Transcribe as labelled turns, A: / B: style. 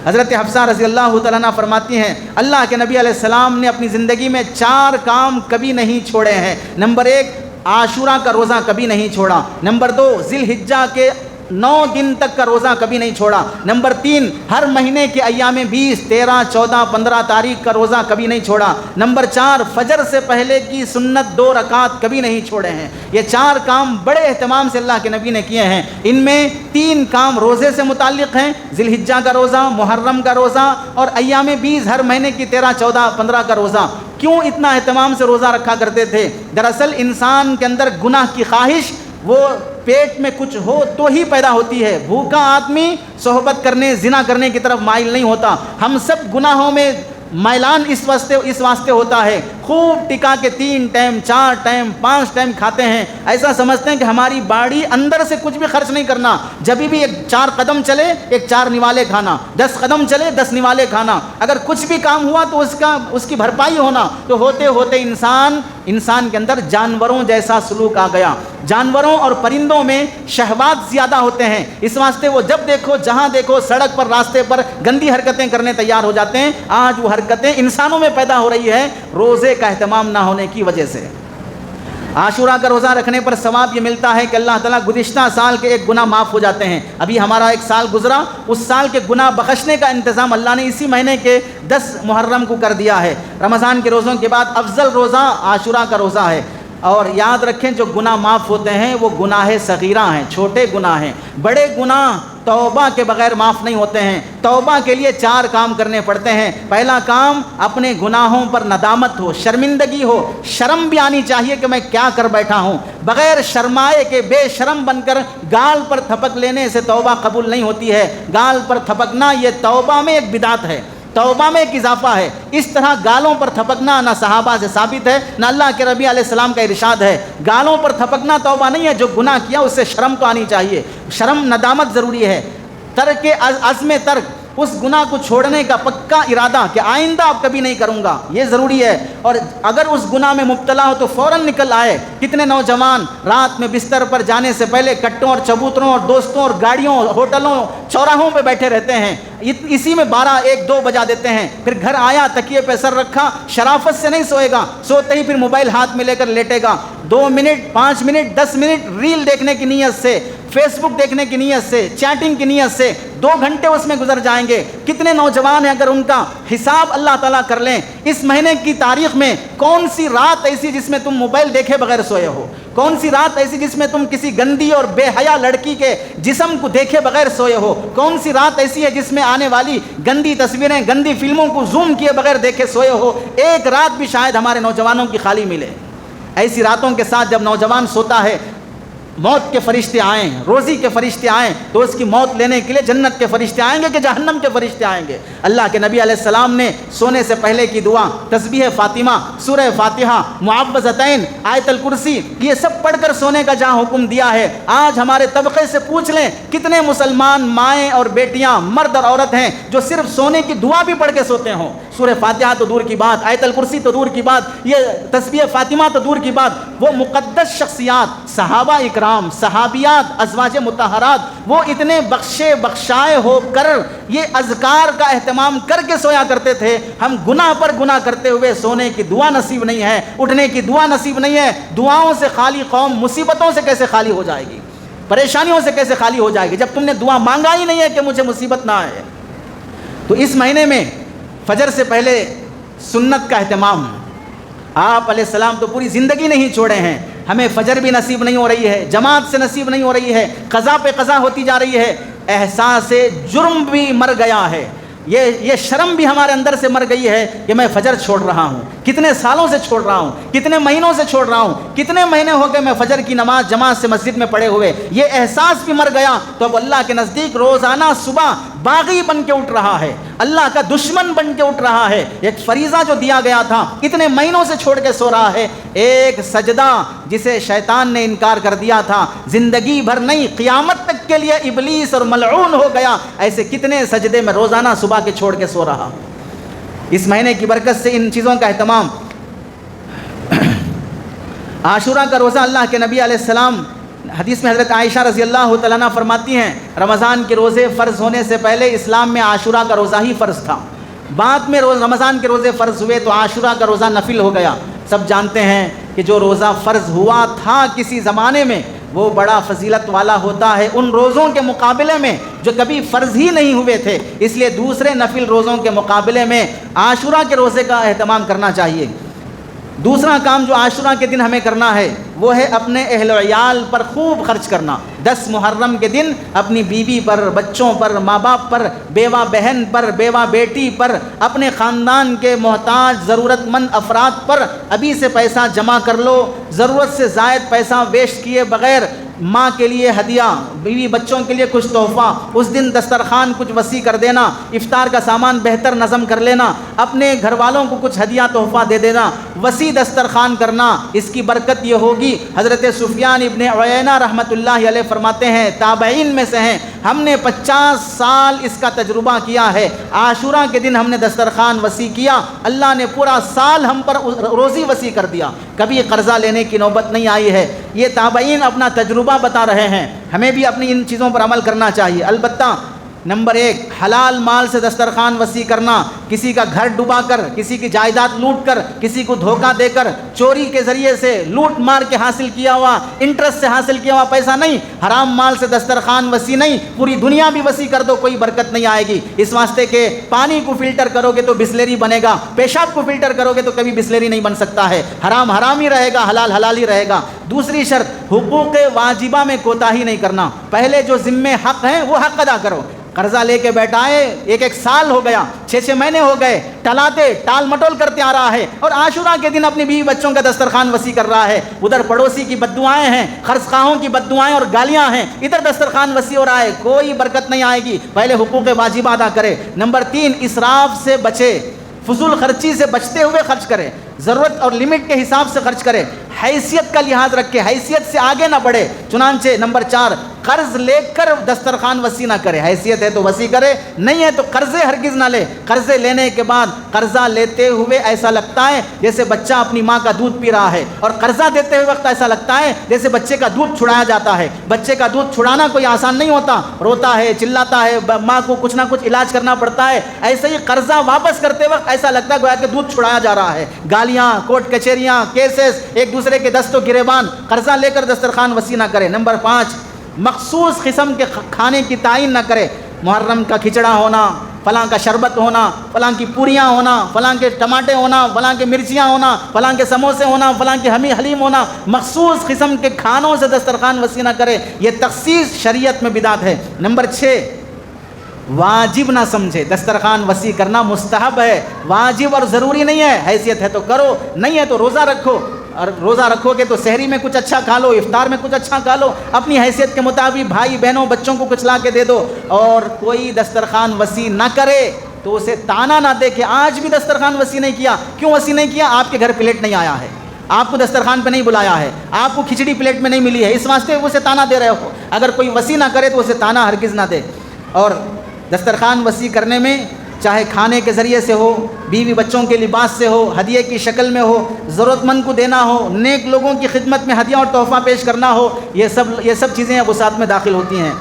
A: حضرت حفصہ رضی اللہ تعالیٰ عنہ فرماتی ہیں اللہ کے نبی علیہ السلام نے اپنی زندگی میں 4 کام کبھی نہیں چھوڑے ہیں۔ نمبر 1 عاشورہ کا روزہ کبھی نہیں چھوڑا۔ نمبر 2 ذی الحجہ کے 9 دن تک کا روزہ کبھی نہیں چھوڑا۔ نمبر 3 ہر مہینے کے ایام 20، 13، 14، 15 تاریخ کا روزہ کبھی نہیں چھوڑا۔ نمبر 4 فجر سے پہلے کی سنت 2 رکعات کبھی نہیں چھوڑے ہیں۔ یہ 4 کام بڑے اہتمام سے اللہ کے نبی نے کیے ہیں۔ ان میں 3 کام روزے سے متعلق ہیں، ذی الحجہ کا روزہ، محرم کا روزہ اور ایام 20 ہر مہینے کی 13، 14، 15 کا روزہ۔ کیوں اتنا اہتمام سے روزہ رکھا کرتے تھے؟ دراصل انسان کے اندر گناہ کی خواہش وہ پیٹ میں کچھ ہو تو ہی پیدا ہوتی ہے۔ بھوکا آدمی صحبت کرنے، زنا کرنے کی طرف مائل نہیں ہوتا۔ ہم سب گناہوں میں میلان اس واسطے ہوتا ہے، خوب ٹکا کے 3 ٹائم 4 ٹائم 5 ٹائم کھاتے ہیں، ایسا سمجھتے ہیں کہ ہماری باڑی اندر سے کچھ بھی خرچ نہیں کرنا، جب بھی ایک 4 قدم چلے 4 نوالے کھانا، 10 قدم چلے 10 نوالے کھانا، اگر کچھ بھی کام ہوا تو اس کی بھرپائی ہونا، تو ہوتے ہوتے انسان کے اندر جانوروں جیسا سلوک آ گیا۔ جانوروں اور پرندوں میں شہوات زیادہ ہوتے ہیں، اس واسطے وہ جب دیکھو جہاں دیکھو سڑک پر راستے پر گندی حرکتیں کرنے تیار ہو جاتے ہیں۔ آج وہ حرکتیں انسانوں میں پیدا ہو رہی ہے روزے کا اہتمام نہ ہونے کی وجہ سے۔ عاشورہ کا روزہ رکھنے پر ثواب یہ ملتا ہے کہ اللہ تعالیٰ گزشتہ سال کے 1 گناہ معاف ہو جاتے ہیں۔ ابھی ہمارا 1 سال گزرا، اس سال کے گناہ بخشنے کا انتظام اللہ نے اسی مہینے کے 10 محرم کو کر دیا ہے۔ رمضان کے روزوں کے بعد افضل روزہ عاشورہ کا روزہ ہے۔ اور یاد رکھیں جو گناہ معاف ہوتے ہیں وہ گناہ صغیرہ ہیں، چھوٹے گناہ ہیں۔ بڑے گناہ توبہ کے بغیر معاف نہیں ہوتے ہیں۔ توبہ کے لیے 4 کام کرنے پڑتے ہیں۔ پہلا کام اپنے گناہوں پر ندامت ہو، شرمندگی ہو، شرم بھی آنی چاہیے کہ میں کیا کر بیٹھا ہوں۔ بغیر شرمائے کے بے شرم بن کر گال پر تھپک لینے سے توبہ قبول نہیں ہوتی ہے۔ گال پر تھپکنا یہ توبہ میں ایک بدعت ہے، توبہ میں ایک اضافہ ہے۔ اس طرح گالوں پر تھپکنا نہ صحابہ سے ثابت ہے، نہ اللہ کے نبی علیہ السلام کا ارشاد ہے۔ گالوں پر تھپکنا توبہ نہیں ہے۔ جو گناہ کیا اس سے شرم تو آنی چاہیے، شرم ندامت ضروری ہے۔ ترک عزم ترک، اس گناہ کو چھوڑنے کا پکا ارادہ کہ آئندہ اب کبھی نہیں کروں گا، یہ ضروری ہے۔ اور اگر اس گناہ میں مبتلا ہو تو فوراً نکل آئے۔ کتنے نوجوان رات میں بستر پر جانے سے پہلے کٹوں اور چبوتروں اور دوستوں اور گاڑیوں، ہوٹلوں، چوراہوں پہ بیٹھے رہتے ہیں، اسی میں 12، 1، 2 بجا دیتے ہیں۔ پھر گھر آیا تکیے پہ سر رکھا، شرافت سے نہیں سوئے گا، سوتے ہی پھر موبائل ہاتھ میں لے کر لیٹے گا۔ 2 منٹ 5 منٹ 10 منٹ ریل دیکھنے کی نیت سے، فیس بک دیکھنے کی نیت سے، چیٹنگ کی نیت سے 2 گھنٹے اس میں گزر جائیں گے۔ کتنے نوجوان ہیں اگر ان کا حساب اللہ تعالیٰ کر لیں، اس مہینے کی تاریخ میں کون سی رات ایسی جس میں تم موبائل دیکھے بغیر سوئے ہو؟ کون سی رات ایسی جس میں تم کسی گندی اور بے حیا لڑکی کے جسم کو دیکھے بغیر سوئے ہو؟ کون سی رات ایسی ہے جس میں آنے والی گندی تصویریں، گندی فلموں کو زوم کیے بغیر دیکھے سوئے ہو؟ ایک رات بھی شاید ہمارے نوجوانوں کی خالی ملے۔ ایسی راتوں کے ساتھ جب نوجوان سوتا ہے، موت کے فرشتے آئیں، روزی کے فرشتے آئیں، تو اس کی موت لینے کے لیے جنت کے فرشتے آئیں گے کہ جہنم کے فرشتے آئیں گے؟ اللہ کے نبی علیہ السلام نے سونے سے پہلے کی دعا، تسبیح فاطمہ، سورہ فاتحہ، معوذتین، آیت الکرسی، یہ سب پڑھ کر سونے کا جہاں حکم دیا ہے۔ آج ہمارے طبقے سے پوچھ لیں کتنے مسلمان مائیں اور بیٹیاں، مرد اور عورت ہیں جو صرف سونے کی دعا بھی پڑھ کے سوتے ہوں؟ سورہ فاتحہ تو دور کی بات، آیت الکرسی تو دور کی بات، یہ تسبیح فاطمہ تو دور کی بات۔ وہ مقدس شخصیات، صحابہ اکرام، صحابیات، ازواج مطہرات، وہ اتنے بخشے بخشائے ہو کر یہ اذکار کا اہتمام کر کے سویا کرتے تھے۔ ہم گناہ پر گناہ کرتے ہوئے سونے کی دعا نصیب نہیں ہے، اٹھنے کی دعا نصیب نہیں ہے۔ دعاؤں سے خالی قوم مصیبتوں سے کیسے خالی ہو جائے گی؟ پریشانیوں سے کیسے خالی ہو جائے گی جب تم نے دعا مانگا ہی نہیں ہے کہ مجھے مصیبت نہ آئے؟ تو اس مہینے میں فجر سے پہلے سنت کا اہتمام، آپ علیہ السلام تو پوری زندگی نہیں چھوڑے ہیں۔ ہمیں فجر بھی نصیب نہیں ہو رہی ہے، جماعت سے نصیب نہیں ہو رہی ہے، قضا پہ قضا ہوتی جا رہی ہے، احساس جرم بھی مر گیا ہے، یہ شرم بھی ہمارے اندر سے مر گئی ہے کہ میں فجر چھوڑ رہا ہوں، کتنے سالوں سے چھوڑ رہا ہوں، کتنے مہینوں سے چھوڑ رہا ہوں، کتنے مہینے ہو گئے میں فجر کی نماز جماعت سے مسجد میں پڑھے ہوئے، یہ احساس بھی مر گیا۔ تو اب اللہ کے نزدیک روزانہ صبح باغی بن کے اٹھ رہا ہے، اللہ کا دشمن بن کے اٹھ رہا ہے۔ ایک فریضہ جو دیا گیا تھا اتنے مہینوں سے چھوڑ کے سو رہا ہے، ایک سجدہ جسے شیطان نے انکار کر دیا تھا، زندگی بھر نہیں قیامت تک کے لیے ابلیس اور ملعون ہو گیا، ایسے کتنے سجدے میں روزانہ صبح کے چھوڑ کے سو رہا ہوں۔ اس مہینے کی برکت سے ان چیزوں کا اہتمام۔ عاشورہ کا روزہ اللہ کے نبی علیہ السلام حدیث میں حضرت عائشہ رضی اللہ تعالیٰ عنہ فرماتی ہیں رمضان کے روزے فرض ہونے سے پہلے اسلام میں عاشورہ کا روزہ ہی فرض تھا، بعد میں رمضان کے روزے فرض ہوئے تو عاشورہ کا روزہ نفل ہو گیا۔ سب جانتے ہیں کہ جو روزہ فرض ہوا تھا کسی زمانے میں وہ بڑا فضیلت والا ہوتا ہے ان روزوں کے مقابلے میں جو کبھی فرض ہی نہیں ہوئے تھے، اس لیے دوسرے نفل روزوں کے مقابلے میں عاشورہ کے روزے کا اہتمام کرنا چاہیے۔ دوسرا کام جو عاشورہ کے دن ہمیں کرنا ہے وہ ہے اپنے اہل و عیال پر خوب خرچ کرنا۔ 10 محرم کے دن اپنی بیوی پر، بچوں پر، ماں باپ پر، بیوہ بہن پر، بیوہ بیٹی پر، اپنے خاندان کے محتاج ضرورت مند افراد پر ابھی سے پیسہ جمع کر لو۔ ضرورت سے زائد پیسہ ویسٹ کیے بغیر ماں کے لیے ہدیہ، بیوی بچوں کے لیے کچھ تحفہ، اس دن دسترخوان کچھ وسیع کر دینا، افطار کا سامان بہتر نظم کر لینا، اپنے گھر والوں کو کچھ ہدیہ تحفہ دے دینا، وسیع دسترخوان کرنا۔ اس کی برکت یہ ہوگی، حضرت سفیان ابن عیینہ رحمۃ اللہ علیہ فرماتے ہیں، تابعین میں سے ہیں، ہم نے 50 سال اس کا تجربہ کیا ہے، عاشورہ کے دن ہم نے دسترخوان وسیع کیا، اللہ نے پورا سال ہم پر روزی وسیع کر دیا، کبھی قرضہ لینے کی نوبت نہیں آئی ہے۔ یہ تابعین اپنا تجربہ بتا رہے ہیں، ہمیں بھی اپنی ان چیزوں پر عمل کرنا چاہیے۔ البتہ نمبر 1 حلال مال سے دسترخوان وسیع کرنا، کسی کا گھر ڈبا کر، کسی کی جائیداد لوٹ کر، کسی کو دھوکہ دے کر، چوری کے ذریعے سے لوٹ مار کے حاصل کیا ہوا، انٹرسٹ سے حاصل کیا ہوا پیسہ نہیں، حرام مال سے دسترخوان وسیع نہیں، پوری دنیا بھی وسیع کر دو کوئی برکت نہیں آئے گی۔ اس واسطے کہ پانی کو فلٹر کرو گے تو بسلری بنے گا، پیشاب کو فلٹر کرو گے تو کبھی بسلری نہیں بن سکتا ہے، حرام حرام ہی رہے گا، حلال حلال ہی رہے گا۔ دوسری شرط حقوق واجبہ میں کوتاہی نہیں کرنا، پہلے جو ذمے حق ہیں وہ حق ادا کرو۔ قرضہ لے کے بیٹھائے، ایک سال ہو گیا، 6 مہینے ہو گئے، ٹلاتے ٹال مٹول کرتے آ رہا ہے، اور عاشورہ کے دن اپنی بیوی بچوں کا دسترخوان وسیع کر رہا ہے، ادھر پڑوسی کی بددعائیں ہیں، قرض خواہوں کی بددعائیں اور گالیاں ہیں، ادھر دسترخوان وسیع ہو رہا ہے، کوئی برکت نہیں آئے گی۔ پہلے حقوق واجبہ ادا کرے۔ نمبر 3 اسراف سے بچے، فضول خرچی سے بچتے ہوئے خرچ کرے، ضرورت اور لمٹ کے حساب سے خرچ کرے، حیثیت کا لحاظ رکھے، حیثیت سے آگے نہ بڑھے۔ چنانچہ نمبر 4 قرض لے کر دسترخوان وسیع نہ کرے، حیثیت ہے تو وسیع کرے، نہیں ہے تو قرضے ہرگز نہ لے۔ قرضے لینے کے بعد قرضہ لیتے ہوئے ایسا لگتا ہے جیسے بچہ اپنی ماں کا دودھ پی رہا ہے، اور قرضہ دیتے ہوئے وقت ایسا لگتا ہے جیسے بچے کا دودھ چھڑایا جاتا ہے۔ بچے کا دودھ چھڑانا کوئی آسان نہیں ہوتا، روتا ہے، چلاتا ہے، ماں کو کچھ نہ کچھ علاج کرنا پڑتا ہے۔ ایسے ہی قرضہ واپس کرتے وقت ایسا لگتا ہے گویا کہ دودھ چھڑایا جا رہا ہے، گالیاں، کورٹ کچہریاں، کیسز، ایک دوسرے کے دست و گریبان۔ قرضہ لے کر دسترخوان وسیع نہ کرے۔ نمبر 5 مخصوص قسم کے کھانے کی تعین نہ کرے، محرم کا کھچڑا ہونا، فلاں کا شربت ہونا، فلاں کی پوریاں ہونا، فلاں کے ٹماٹے ہونا، فلاں کے مرچیاں ہونا، فلاں کے سموسے ہونا، فلاں کے حلیم ہونا، مخصوص قسم کے کھانوں سے دسترخوان وسیع نہ کرے، یہ تخصیص شریعت میں بدعت ہے۔ نمبر 6 واجب نہ سمجھے، دسترخوان وسیع کرنا مستحب ہے، واجب اور ضروری نہیں ہے، حیثیت ہے تو کرو، نہیں ہے تو روزہ رکھو، اور روزہ رکھو گے تو سحری میں کچھ اچھا کھا لو، افطار میں کچھ اچھا کھا لو، اپنی حیثیت کے مطابق بھائی بہنوں بچوں کو کچھ لا کے دے دو۔ اور کوئی دسترخوان وسیع نہ کرے تو اسے تانا نہ دے کہ آج بھی دسترخوان وسیع نہیں کیا۔ کیوں وسیع نہیں کیا؟ آپ کے گھر پلیٹ نہیں آیا ہے، آپ کو دسترخوان پہ نہیں بلایا ہے، آپ کو کھچڑی پلیٹ میں نہیں ملی ہے، اس واسطے اسے تانا دے رہے ہو۔ اگر کوئی وسیع نہ کرے تو اسے تانا ہرگز نہ دے۔ اور دسترخوان وسیع کرنے میں چاہے کھانے کے ذریعے سے ہو، بیوی بچوں کے لباس سے ہو، ہدیے کی شکل میں ہو، ضرورت مند کو دینا ہو، نیک لوگوں کی خدمت میں ہدیہ اور تحفہ پیش کرنا ہو، یہ سب چیزیں اب وسعت میں داخل ہوتی ہیں۔